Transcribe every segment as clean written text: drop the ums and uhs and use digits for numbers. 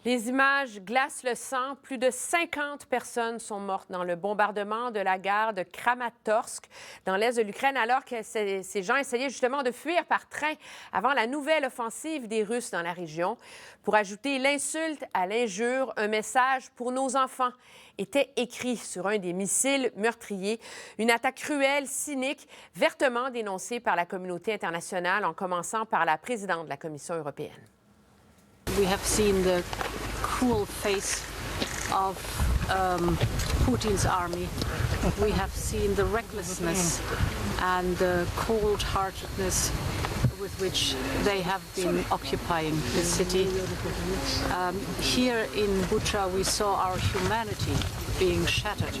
Les images glacent le sang. Plus de 50 personnes sont mortes dans le bombardement de la gare de Kramatorsk, dans l'est de l'Ukraine, alors que ces gens essayaient justement de fuir par train avant la nouvelle offensive des Russes dans la région. Pour ajouter l'insulte à l'injure, un message pour nos enfants était écrit sur un des missiles meurtriers. Une attaque cruelle, cynique, vertement dénoncée par la communauté internationale, en commençant par la présidente de la Commission européenne. We have seen the cruel face of Putin's army. We have seen the recklessness and the cold-heartedness with which they have been occupying the city. Here in Bucha, we saw our humanity being shattered,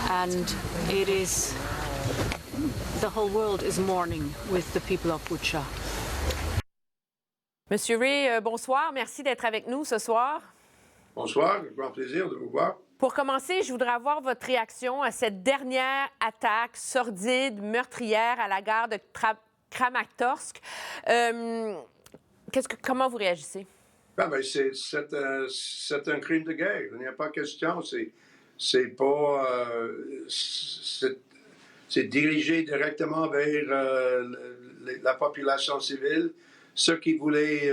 and the whole world is mourning with the people of Bucha. Monsieur Ray, bonsoir. Merci d'être avec nous ce soir. Bonsoir, grand plaisir de vous voir. Pour commencer, je voudrais avoir votre réaction à cette dernière attaque sordide, meurtrière à la gare de Kramatorsk. Comment vous réagissez? C'est un crime de guerre. Il n'y a pas question. C'est dirigé directement vers la population civile. Ceux qui voulaient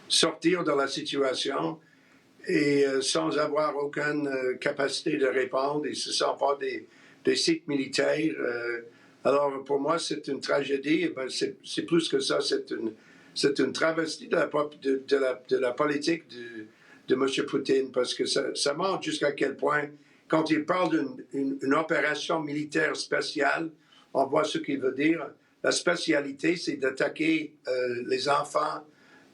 sortir de la situation et sans avoir aucune capacité de répondre, et ce ne sont pas des sites militaires. Alors pour moi, c'est une tragédie. C'est plus que ça, c'est une travestie de la politique de M. Poutine, parce que ça montre jusqu'à quel point, quand il parle d'une opération militaire spéciale, on voit ce qu'il veut dire. La spécialité, c'est d'attaquer les enfants,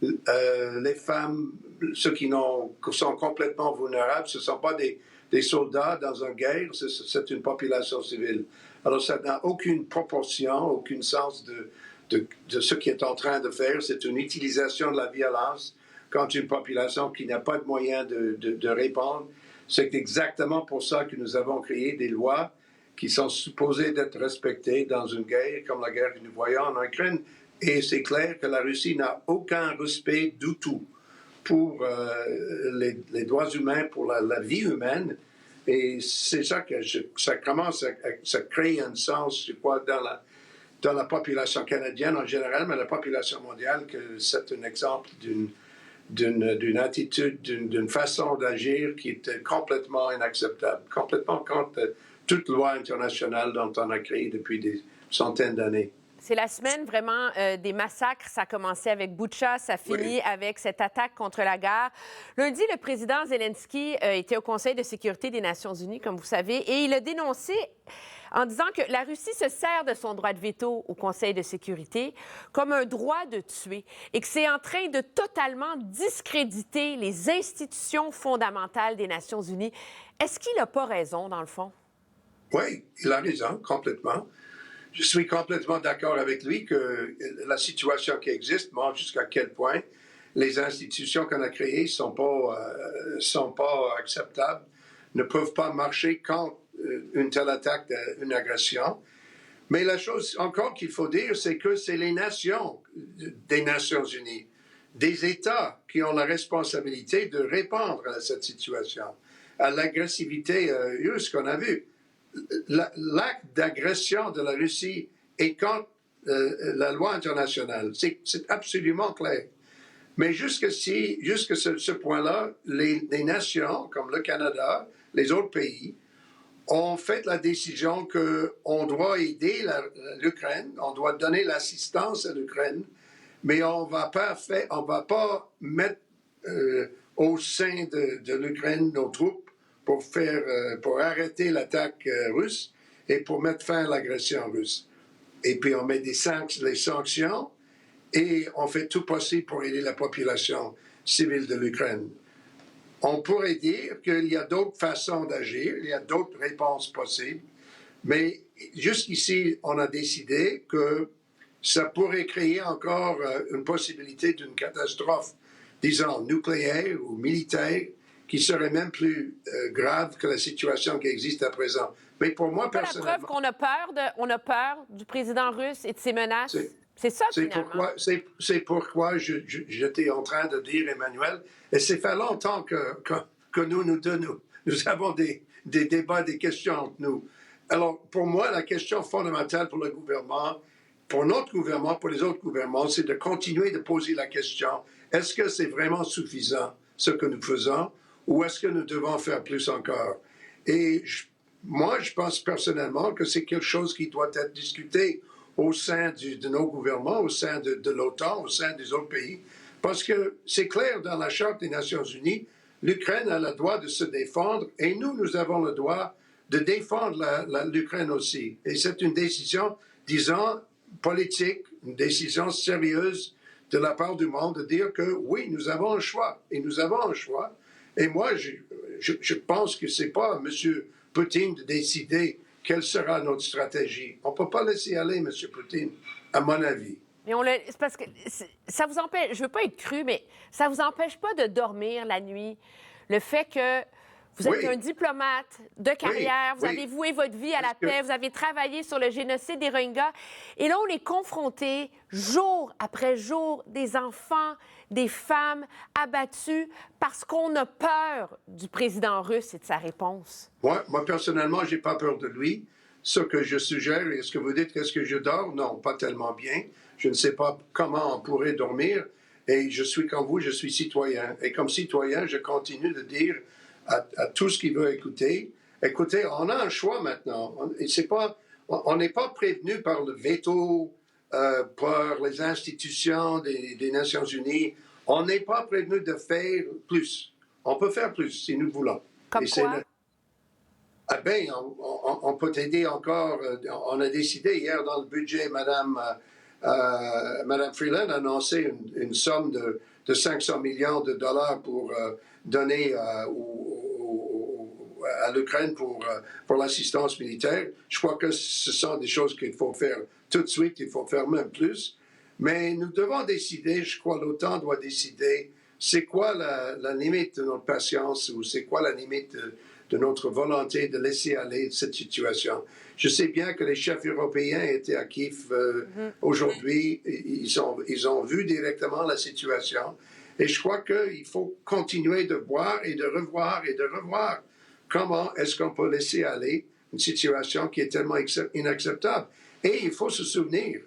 les femmes, ceux qui sont complètement vulnérables. Ce ne sont pas des soldats dans une guerre, c'est une population civile. Alors, ça n'a aucune proportion, aucun sens de ce qu'il est en train de faire. C'est une utilisation de la violence contre une population qui n'a pas de moyens de répondre. C'est exactement pour ça que nous avons créé des lois qui sont supposés d'être respectés dans une guerre comme la guerre que nous voyons en Ukraine. Et c'est clair que la Russie n'a aucun respect du tout pour les droits humains, pour la vie humaine. Et c'est ça que ça commence à créer un sens, je crois, dans la population canadienne en général, mais la population mondiale, que c'est un exemple d'une attitude, d'une façon d'agir qui est complètement inacceptable, complètement contre toute loi internationale dont on a créé depuis des centaines d'années. C'est la semaine vraiment des massacres. Ça a commencé avec Bucha, ça finit avec cette attaque contre la gare. Lundi, le président Zelensky était au Conseil de sécurité des Nations unies, comme vous savez, et il a dénoncé en disant que la Russie se sert de son droit de veto au Conseil de sécurité comme un droit de tuer et que c'est en train de totalement discréditer les institutions fondamentales des Nations unies. Est-ce qu'il n'a pas raison, dans le fond? Oui, il a raison, complètement. Je suis complètement d'accord avec lui que la situation qui existe montre jusqu'à quel point les institutions qu'on a créées ne sont pas acceptables, ne peuvent pas marcher contre une telle attaque, une agression. Mais la chose encore qu'il faut dire, c'est que c'est les nations des Nations unies, des États qui ont la responsabilité de répondre à cette situation, à l'agressivité russe qu'on a vue. L'acte d'agression de la Russie est contre la loi internationale. C'est absolument clair. Mais jusqu'à ce point-là, les nations, comme le Canada, les autres pays, ont fait la décision qu'on doit aider l'Ukraine, on doit donner l'assistance à l'Ukraine, mais on va pas mettre au sein de l'Ukraine nos troupes pour arrêter l'attaque russe et pour mettre fin à l'agression russe. Et puis on met les sanctions et on fait tout possible pour aider la population civile de l'Ukraine. On pourrait dire qu'il y a d'autres façons d'agir, il y a d'autres réponses possibles, mais jusqu'ici, on a décidé que ça pourrait créer encore une possibilité d'une catastrophe, disons, nucléaire ou militaire, qui serait même plus grave que la situation qui existe à présent. Mais pour moi, personnellement... La preuve qu'on a peur du président russe et de ses menaces? C'est ça, C'est finalement. pourquoi j'étais en train de dire, Emmanuel, et c'est fait longtemps que nous avons des débats, des questions entre nous. Alors, pour moi, la question fondamentale pour le gouvernement, pour notre gouvernement, pour les autres gouvernements, c'est de continuer de poser la question, est-ce que c'est vraiment suffisant ce que nous faisons ou est-ce que nous devons faire plus encore? Et moi, je pense personnellement que c'est quelque chose qui doit être discuté au sein de nos gouvernements, au sein de l'OTAN, au sein des autres pays, parce que c'est clair dans la Charte des Nations Unies, l'Ukraine a le droit de se défendre et nous avons le droit de défendre l'Ukraine aussi. Et c'est une décision, disons, politique, une décision sérieuse de la part du monde de dire que oui, nous avons un choix. Et nous avons un choix. Et moi, je pense que ce n'est pas à M. Poutine de décider quelle sera notre stratégie. On ne peut pas laisser aller M. Poutine, à mon avis. Mais c'est parce que ça vous empêche, je ne veux pas être cru, mais ça ne vous empêche pas de dormir la nuit. Le fait que vous êtes un diplomate de carrière, vous avez voué votre vie à la paix, vous avez travaillé sur le génocide des Rohingyas. Et là, on est confronté, jour après jour, des enfants, des femmes abattues parce qu'on a peur du président russe et de sa réponse. Moi personnellement, je n'ai pas peur de lui. Ce que je suggère, est-ce que vous dites qu'est-ce que je dors? Non, pas tellement bien. Je ne sais pas comment on pourrait dormir. Et je suis comme vous, je suis citoyen. Et comme citoyen, je continue de dire à tout ce qui veut écouter, écoutez, on a un choix maintenant. On n'est pas prévenu par le veto, par les institutions des Nations Unies. On n'est pas prévenu de faire plus. On peut faire plus si nous voulons. Comme quoi? On peut aider encore. On a décidé hier dans le budget, Madame Freeland a annoncé une somme de 500 millions de dollars pour donner à l'Ukraine pour l'assistance militaire. Je crois que ce sont des choses qu'il faut faire tout de suite, il faut faire même plus. Mais nous devons décider, je crois l'OTAN doit décider, c'est quoi la limite de notre patience ou c'est quoi la limite de notre volonté de laisser aller cette situation. Je sais bien que les chefs européens étaient à Kiev aujourd'hui. Ils ont vu directement la situation. Et je crois qu'il faut continuer de voir et de revoir comment est-ce qu'on peut laisser aller une situation qui est tellement inacceptable. Et il faut se souvenir,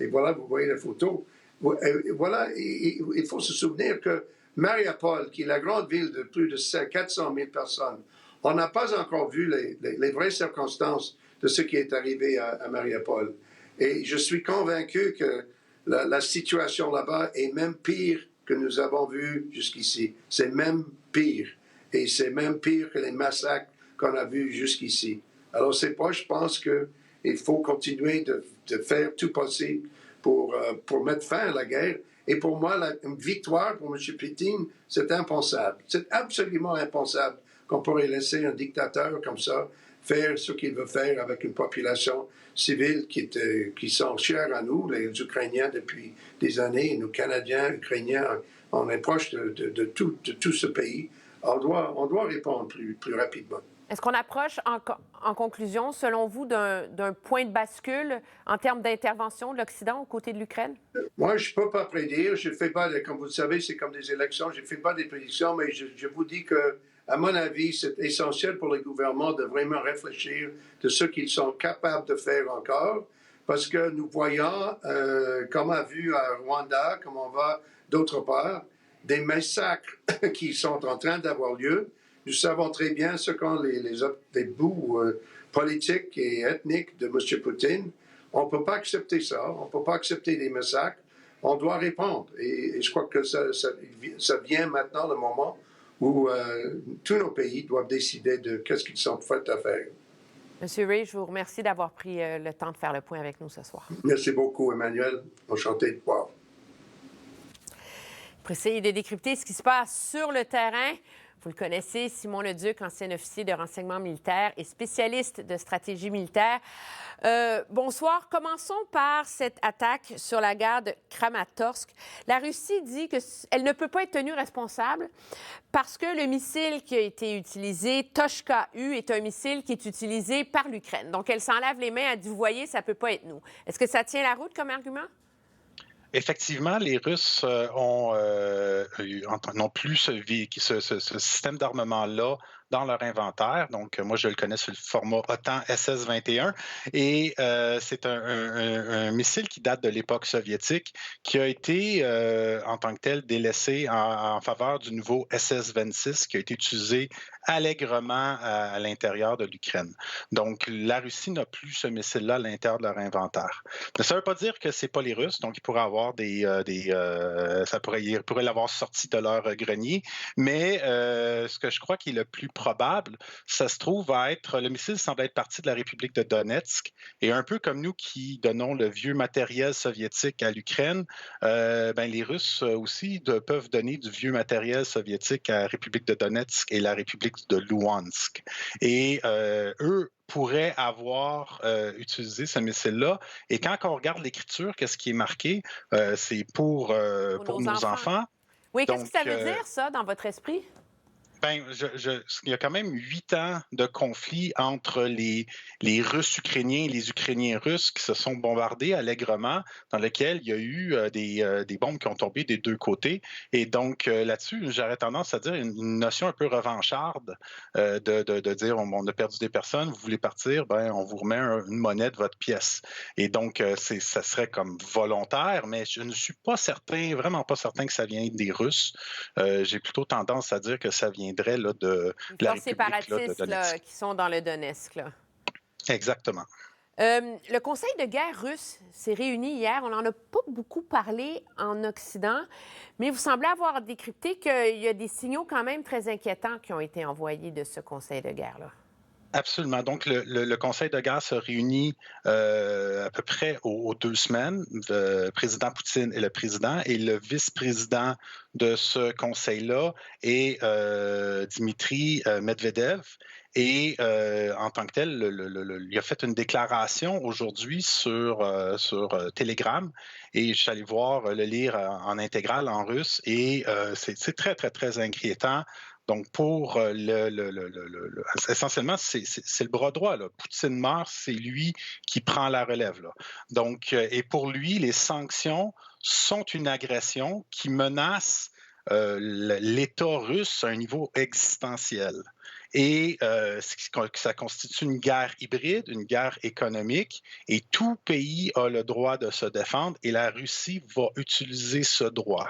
et voilà, vous voyez la photo, voilà, il faut se souvenir que Mariupol, qui est la grande ville de plus de 400 000 personnes, on n'a pas encore vu les vraies circonstances de ce qui est arrivé à Mariupol. Et je suis convaincu que la situation là-bas est même pire que nous avons vu jusqu'ici. C'est même pire. Et c'est même pire que les massacres qu'on a vus jusqu'ici. Alors, c'est pas, je pense qu'il faut continuer de faire tout possible pour mettre fin à la guerre. Et pour moi, une victoire pour M. Poutine, c'est impensable. C'est absolument impensable qu'on pourrait laisser un dictateur comme ça faire ce qu'il veut faire avec une population civile qui sont chères à nous, les Ukrainiens, depuis des années, nous, Canadiens, Ukrainiens, on est proche de tout ce pays. On doit répondre plus rapidement. Est-ce qu'on approche, en conclusion, selon vous, d'un point de bascule en termes d'intervention de l'Occident aux côtés de l'Ukraine? Moi, je ne peux pas prédire. Je fais pas, comme vous le savez, c'est comme des élections. Je ne fais pas des prédictions, mais je vous dis que, à mon avis, c'est essentiel pour les gouvernements de vraiment réfléchir de ce qu'ils sont capables de faire encore, parce que nous voyons, comme on a vu à Rwanda, comme on va d'autre part, des massacres qui sont en train d'avoir lieu. Nous savons très bien ce qu'ont les bouts politiques et ethniques de M. Poutine. On ne peut pas accepter ça. On ne peut pas accepter des massacres. On doit répondre. Et je crois que ça vient maintenant le moment où tous nos pays doivent décider de qu'est-ce qu'ils sont prêts à faire. M. Ray, je vous remercie d'avoir pris le temps de faire le point avec nous ce soir. Merci beaucoup, Emmanuel. Enchanté de voir. Pour essayer de décrypter ce qui se passe sur le terrain, vous le connaissez, Simon Leduc, ancien officier de renseignement militaire et spécialiste de stratégie militaire. Bonsoir. Commençons par cette attaque sur la gare de Kramatorsk. La Russie dit qu'elle ne peut pas être tenue responsable parce que le missile qui a été utilisé, Tochka-U, est un missile qui est utilisé par l'Ukraine. Donc, elle s'en lave les mains, elle dit, vous voyez, ça ne peut pas être nous. Est-ce que ça tient la route comme argument? Effectivement, les Russes n'ont plus ce système d'armement-là dans leur inventaire. Donc, moi, je le connais sous le format OTAN SS-21. Et c'est un missile qui date de l'époque soviétique, qui a été, en tant que tel, délaissé en faveur du nouveau SS-26, qui a été utilisé allègrement à l'intérieur de l'Ukraine. Donc, la Russie n'a plus ce missile-là à l'intérieur de leur inventaire. Mais ça ne veut pas dire que ce n'est pas les Russes. Donc, ils pourraient avoir ils pourraient l'avoir sorti de leur grenier. Mais ce que je crois qui est le plus probable, ça se trouve à être, le missile semble être parti de la République de Donetsk. Et un peu comme nous qui donnons le vieux matériel soviétique à l'Ukraine, les Russes aussi peuvent donner du vieux matériel soviétique à la République de Donetsk et la République de Luhansk. Et eux pourraient avoir utilisé ce missile-là. Et quand on regarde l'écriture, qu'est-ce qui est marqué? C'est pour nos enfants. Oui, qu'est-ce que ça veut dire, ça, dans votre esprit? Il y a quand même 8 ans de conflit entre les Russes ukrainiens et les Ukrainiens russes qui se sont bombardés allègrement, dans lequel il y a eu des bombes qui ont tombé des deux côtés. Et donc, là-dessus, j'aurais tendance à dire une notion un peu revancharde de dire on a perdu des personnes, vous voulez partir, on vous remet une monnaie de votre pièce. Et donc, ça serait comme volontaire, mais je ne suis pas certain, vraiment pas certain que ça vient des Russes. J'ai plutôt tendance à dire que ça viendrait là, de la République séparatistes de Donetsk. qui sont dans le Donetsk. Là. Exactement. Le Conseil de guerre russe s'est réuni hier. On n'en a pas beaucoup parlé en Occident, mais vous semblez avoir décrypté qu'il y a des signaux quand même très inquiétants qui ont été envoyés de ce Conseil de guerre-là. Absolument. Donc, le Conseil de guerre se réunit à peu près aux 2 semaines. Le président Poutine est le président et le vice-président de ce Conseil-là est Dmitry Medvedev. Et en tant que tel, il a fait une déclaration aujourd'hui sur Telegram et je suis allé le lire en intégrale en russe et c'est très, très, très inquiétant. Donc, pour essentiellement, c'est le bras droit. Là. Poutine meurt, c'est lui qui prend la relève. Là. Donc, et pour lui, les sanctions sont une agression qui menace l'État russe à un niveau existentiel. Et ça constitue une guerre hybride, une guerre économique, et tout pays a le droit de se défendre, et la Russie va utiliser ce droit.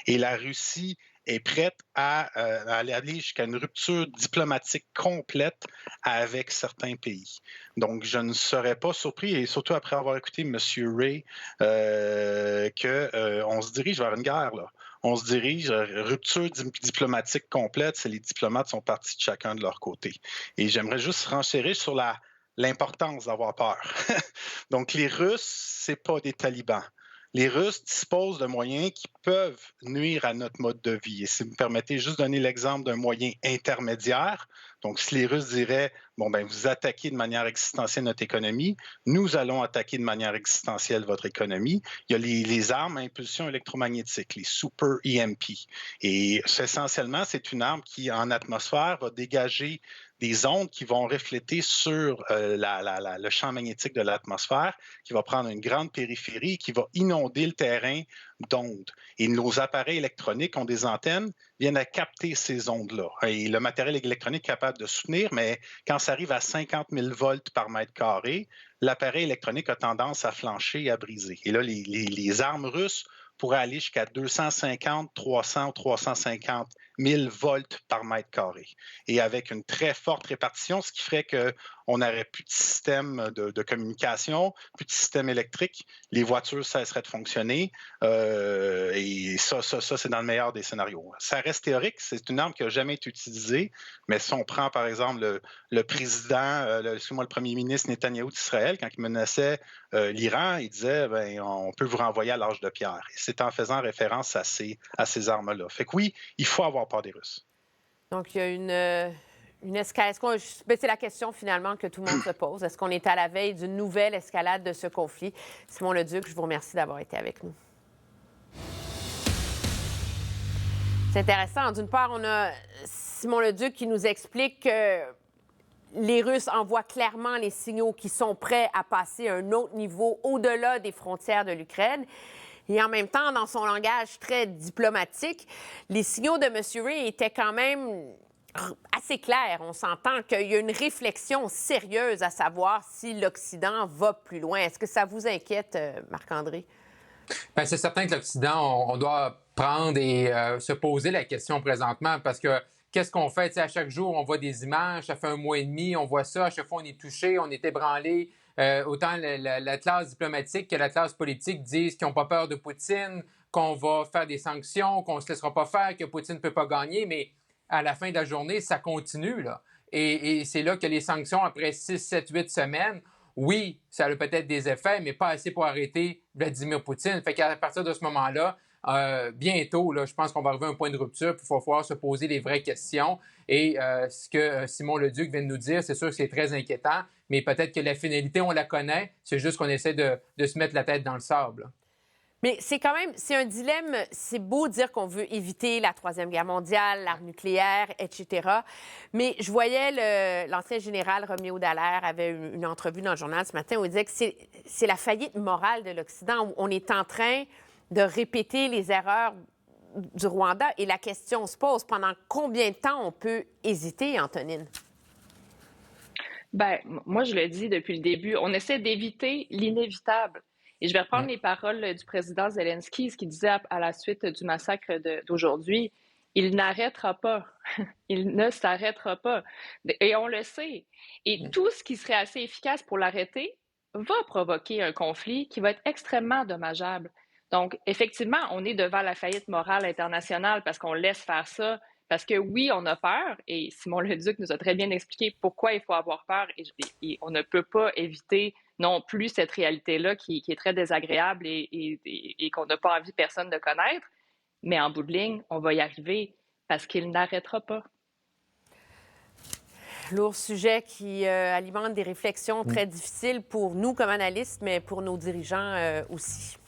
Et la Russie est prête à aller jusqu'à une rupture diplomatique complète avec certains pays. Donc, je ne serais pas surpris, et surtout après avoir écouté M. Ray, qu'on se dirige vers une guerre, là. On se dirige à rupture diplomatique complète, c'est les diplomates sont partis de chacun de leur côté. Et j'aimerais juste renchérir sur l'importance d'avoir peur. Donc, les Russes, c'est pas des talibans. Les Russes disposent de moyens qui peuvent nuire à notre mode de vie. Et si vous me permettez juste de donner l'exemple d'un moyen intermédiaire, donc si les Russes diraient, vous attaquez de manière existentielle notre économie, nous allons attaquer de manière existentielle votre économie. Il y a les armes à impulsion électromagnétique, les Super EMP. Et essentiellement, c'est une arme qui, en atmosphère, va dégager des ondes qui vont refléter sur le champ magnétique de l'atmosphère, qui va prendre une grande périphérie et qui va inonder le terrain d'ondes. Et nos appareils électroniques ont des antennes, viennent à capter ces ondes-là. Et le matériel électronique est capable de soutenir, mais quand ça arrive à 50 000 volts par mètre carré, l'appareil électronique a tendance à flancher et à briser. Et là, les armes russes pourraient aller jusqu'à 250, 300 ou 350 000 volts par mètre carré. Et avec une très forte répartition, ce qui ferait qu'on n'aurait plus de système de communication, plus de système électrique, les voitures cesseraient de fonctionner. Et ça, c'est dans le meilleur des scénarios. Ça reste théorique, c'est une arme qui n'a jamais été utilisée, mais si on prend par exemple le président, le premier ministre Netanyahou d'Israël, quand il menaçait l'Iran, il disait on peut vous renvoyer à l'âge de pierre. Et c'est en faisant référence à ces armes-là. Fait que oui, il faut avoir peur des Russes. Donc, il y a une escalade. C'est la question finalement que tout le monde se pose. Est-ce qu'on est à la veille d'une nouvelle escalade de ce conflit? Simon Leduc, je vous remercie d'avoir été avec nous. C'est intéressant. D'une part, on a Simon Leduc qui nous explique que les Russes envoient clairement les signaux qui sont prêts à passer à un autre niveau au-delà des frontières de l'Ukraine. Et en même temps, dans son langage très diplomatique, les signaux de M. Ray étaient quand même assez clairs. On s'entend qu'il y a une réflexion sérieuse à savoir si l'Occident va plus loin. Est-ce que ça vous inquiète, Marc-André? Bien, c'est certain que l'Occident, on doit prendre et se poser la question présentement parce que qu'est-ce qu'on fait? T'sais, à chaque jour, on voit des images, ça fait 1 mois et demi, on voit ça, à chaque fois, on est touché, on est ébranlé. Autant la classe diplomatique que la classe politique disent qu'ils n'ont pas peur de Poutine, qu'on va faire des sanctions, qu'on ne se laissera pas faire, que Poutine ne peut pas gagner, mais à la fin de la journée, ça continue, là. Et c'est là que les sanctions, après 6, 7, 8 semaines, oui, ça a peut-être des effets, mais pas assez pour arrêter Vladimir Poutine. Fait qu'à partir de ce moment-là, bientôt, là, je pense qu'on va arriver à un point de rupture, puis il va falloir se poser les vraies questions. Et ce que Simon Leduc vient de nous dire, c'est sûr que c'est très inquiétant, mais peut-être que la finalité, on la connaît, c'est juste qu'on essaie de se mettre la tête dans le sable. Mais c'est quand même, c'est un dilemme. C'est beau dire qu'on veut éviter la Troisième Guerre mondiale, l'arme nucléaire, etc. Mais je voyais l'ancien général Roméo Dallaire avait une entrevue dans le journal ce matin où il disait que c'est la faillite morale de l'Occident, où on est en train de répéter les erreurs du Rwanda. Et la question se pose, pendant combien de temps on peut hésiter, Antonine? Bien, moi, je le dis depuis le début, on essaie d'éviter l'inévitable. Et je vais reprendre les paroles du président Zelensky, ce qu'il disait à la suite du massacre d'aujourd'hui. Il n'arrêtera pas. Il ne s'arrêtera pas. Et on le sait. Et tout ce qui serait assez efficace pour l'arrêter va provoquer un conflit qui va être extrêmement dommageable. Donc, effectivement, on est devant la faillite morale internationale parce qu'on laisse faire ça. Parce que oui, on a peur, et Simon Leduc nous a très bien expliqué pourquoi il faut avoir peur, et on ne peut pas éviter non plus cette réalité-là qui est très désagréable et qu'on n'a pas envie personne de connaître. Mais en bout de ligne, on va y arriver parce qu'il n'arrêtera pas. Lourd sujet qui alimente des réflexions très difficiles pour nous comme analystes, mais pour nos dirigeants aussi.